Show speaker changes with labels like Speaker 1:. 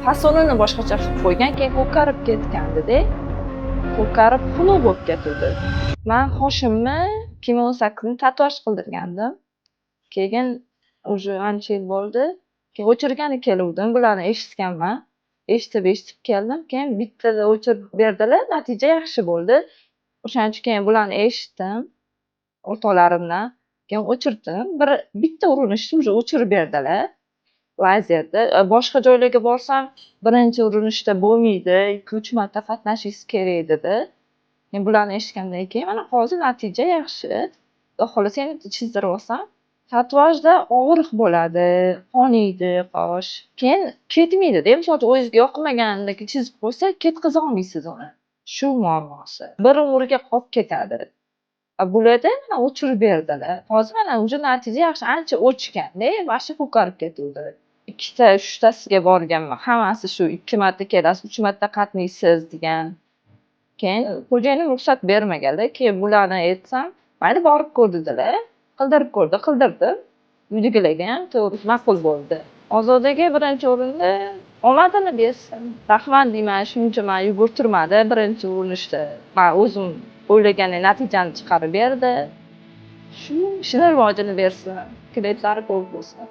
Speaker 1: fasonini boshqacha qilib qo'ygan, keyin ko'karib ketgandi-da. Ko'karib xunuk bo'lib ketdi. Men Hoshimni 2018 tatuaj qildirgandim. Keyin уже ancha yil bo'ldi. Keyin o'chirgani keluvdim, bularni eshitganman. Eshitib keldim. Keyin bittada o'chirib berdilar, natija yaxshi bo'ldi. O'shaning uchun keyin bularni eshitdim o'rtoqlarimdan. Keyin o'chirdim. Bitta urinishda уже o'chirib berdilar. Lazerda. Boshqa joylarga borsam, birinchi urinishda bo'lmaydi, 2-3 marta qatnashingiz kerak dedi. Men bularni eshitgandan keyin mana hozir natija yaxshi. Xudo xohlasa endi chizdirib olsam, tatuajda og'riq bo'ladi, qonaydi qosh. Keyin ketmaydi-da. Misol uchun o'zingizga yoqmagandan chizib qo'ysa, ketkaza olmaysiz uni. Shu muammosi. Bir umrga qolib ketadi. Bularda mana o'chirib berdilar. Hozir mana уже natija yaxshi, ancha o'chgan-da, boshi ko'karib ketuvdi. Ikkita, uchtasiga borganman. Hammasi shu 2 marta kelasiz, 3 marta qatnaysiz degan. Keyin xo'jayinim ruxsat bermaganlar. Keyin bularni aytsam, mayli borib ko'r dedilar. Qildirdim. Uydagilarga ham to'g'ri ma'qul bo'ldi. Ozodaga birinchi o'rinda omadini bersin. Rahmat deyman, shuncha men yugurtirmadi birinchi urinishda. Men o'zim o'ylagan natijani chiqarib berdi. Shu ishini rivojini bersin. Klientlari ko'p bo'lsin.